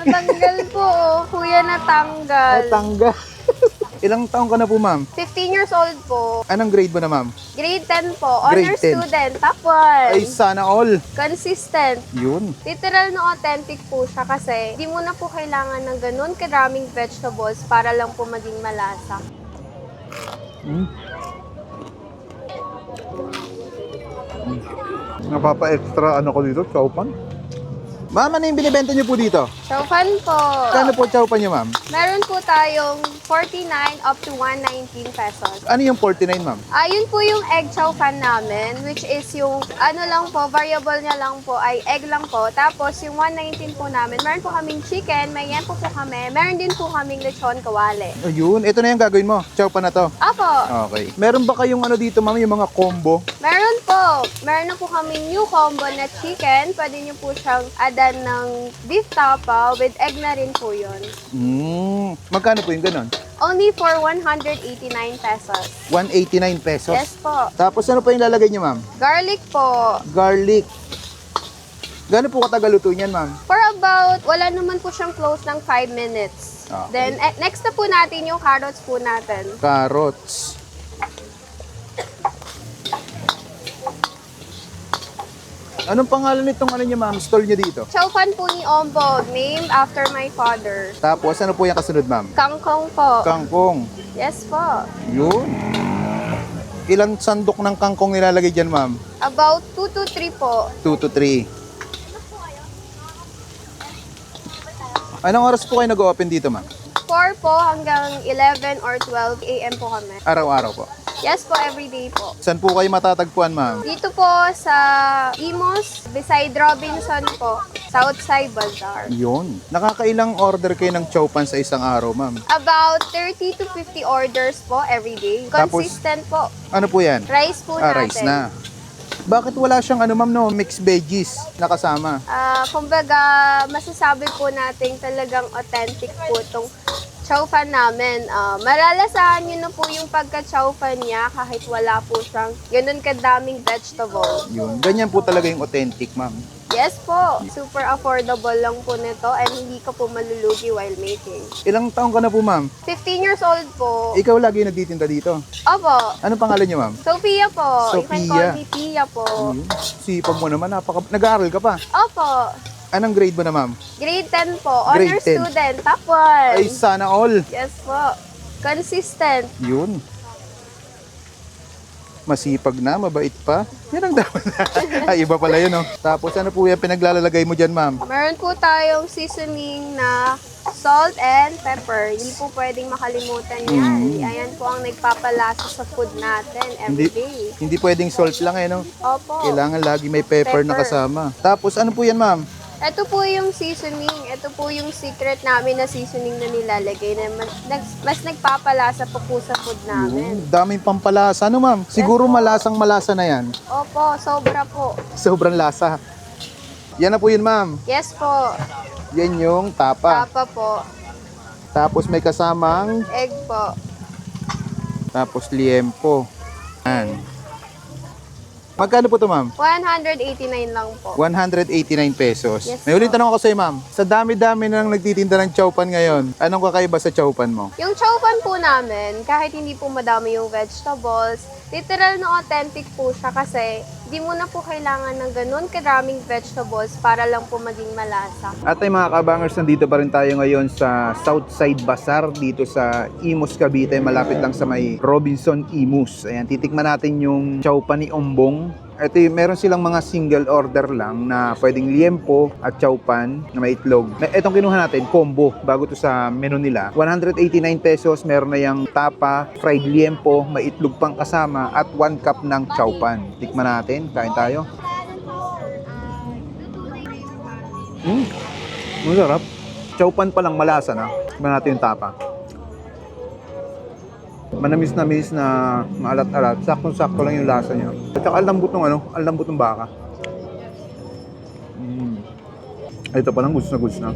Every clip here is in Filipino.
Natanggal po, oh. Kuya natanggal. Tangga. Ilang taong ka na po, ma'am? 15 years old po. Anong grade mo na, ma'am? Grade 10 po. Grade Honor 10. student. Top 1. Ay, sana all. Consistent. Yun. Literal na authentic po siya kasi di mo na po kailangan ng ganun karaming vegetables para lang po maging malasa. Napapa-extra ano ko dito, chowpan. Ma'am, ano yung binibenta niyo po dito? So, fun po. Kano po chowpan niyo, ma'am? Meron po tayong 49 up to 119 pesos. Ano yung 49, ma'am? Yun po yung egg chow fan namin, which is yung ano lang po, variable niya lang po ay egg lang po. Tapos yung 119 po namin, meron po kaming chicken, may yempo po kami, meron din po kaming lechon kawale. Ayun, ito na yung gagawin mo. Chowpan na to. Apo, Okay. Meron ba kayong ano dito, ma'am, yung mga combo? meron po. Meron na po kaming new combo na chicken. Pwede niyo po siyang adan ng beef tapa with egg na rin po yun. Magkano po yung ganon? Only for 189 pesos. 189 pesos. Yes po. Tapos ano pa yung lalagay niyo, ma'am? Garlic po. Garlic. Gano'n po katagal luto niyan, ma'am? For about, wala naman po siyang close ng 5 minutes. Okay. Then, next na po natin yung carrots po natin. Carrots. Anong pangalan nitong ano niya, ma'am? Stall niya dito? Chow fan po ni Ombog, named after my father. Tapos ano po yung kasunod, ma'am? Kangkong po. Kangkong. Yes po. Yun. Ilang sandok ng kangkong nilalagay dyan, ma'am? About 2 to 3 po. 2 to 3. Anong oras po kayo nag-open dito, ma'am? 4 po hanggang 11 or 12 a.m. po kami. Araw-araw po. Yes po, everyday po. Saan po kayo matatagpuan, ma'am? Dito po sa Imos, beside Robinson po, Southside Bazaar. Yun. Nakakailang order kayo ng chowpan sa isang araw, ma'am? About 30 to 50 orders po everyday. Tapos, Consistent po. Ano po yan? Rice po natin. Rice na. Bakit wala siyang ano, ma'am, no? Mixed veggies na kasama? Kumbaga, masasabi po natin talagang authentic po itong chow fan namin. Malalasahan nyo na po yung pagka-chow fan niya kahit wala po siyang ganun kadaming vegetable. Yun. Ganyan po talaga yung authentic, ma'am. Yes po, super affordable lang po nito and hindi ka po malulugi while making. Ilang taong ka na po, ma'am? 15 years old po. Ikaw lagi nagtitinda dito. Opo. Ano pangalan niyo, ma'am? Sophia po. You can Sophia. call me Pia po. Yun. Sipag mo naman. Nag-aaral ka pa. Opo. Anong grade mo na, ma'am? Grade 10 po. Honor Grade 10. student. Top 1. Ay, sana all. Yes po. Consistent. Yun. Masipag na, mabait pa. Yan ang dapat. Ay, iba pala yun, oh. Tapos ano po yung pinaglalagay mo dyan, ma'am? Meron po tayong seasoning na salt and pepper. Hindi po pwedeng makalimutan yan. Ayan po ang nagpapalasa sa food natin everyday. Hindi pwedeng salt lang, eh, no? Opo. Kailangan lagi may pepper na Pepper. kasama. Tapos ano po yan, ma'am? Ito po yung seasoning. Ito po yung secret namin na seasoning na nilalagay na mas nagpapalasa pa po sa food namin. Daming pampalasa, ano, ma'am? Siguro malasang malasa na yan. Opo, sobra po. Sobrang lasa. Yan na po yun, ma'am. Yes po. Yan yung tapa. Tapa po. Tapos may kasamang, Egg po. tapos liempo. Yan. Magkano po ito, ma'am? 189 lang po. 189 pesos. Yes, May ulit po. tanong ako sa'yo, ma'am. Sa dami-dami nang nagtitinda ng chowpan ngayon, anong kakaiba sa chowpan mo? Yung chow fan po namin, kahit hindi po madami yung vegetables, literal na authentic po siya kasi di mo na po kailangan ng ganun karaming vegetables para lang po maging malasa. At ay mga kabangers, nandito pa rin tayo ngayon sa Southside Bazaar dito sa Imos, Cavite. Malapit lang sa may Robinson Imos. Ayan, titikman natin yung chowpan ni Ombong. Ito meron silang mga single order lang na pwedeng liempo at chowpan na may itlog. Itong kinuha natin, combo, bago to sa menu nila. 189 pesos, meron na yung tapa, fried liempo, may itlog pang kasama at 1 cup ng chowpan. Tikman natin, kain tayo. Masarap. Chowpan pa lang malasa na. Tikman natin yung tapa. Manamis-namis na maalat-alat. Saktong-sakto lang yung lasa niya. At saka ang lambot ng baka. Ito pa lang, goods na goods na.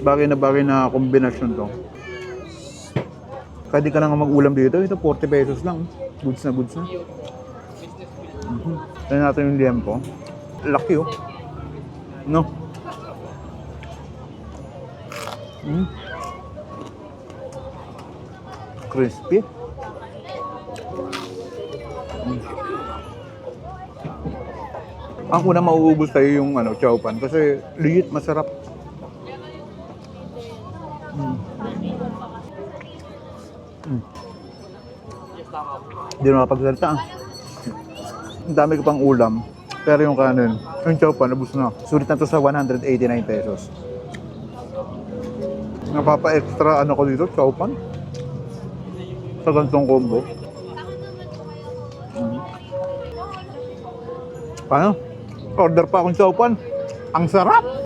Bagay na kombinasyon to. Pwede ka lang mag-ulam dito. Ito, 40 pesos lang. Goods na goods na. Tignan natin yung liempo. Laki oh. No? Crispy. Ang una mauubos tayo yung chow pan kasi liit, masarap. Hindi na makapagsalita. Ang dami ko pang ulam, pero yung kanin, yung chow pan, ubos na. Sulit na to sa 189 pesos. Napapa-extra ko dito, chow pan. Sa ganitong combo. Paano? Order pa akong chow pan. Ang sarap!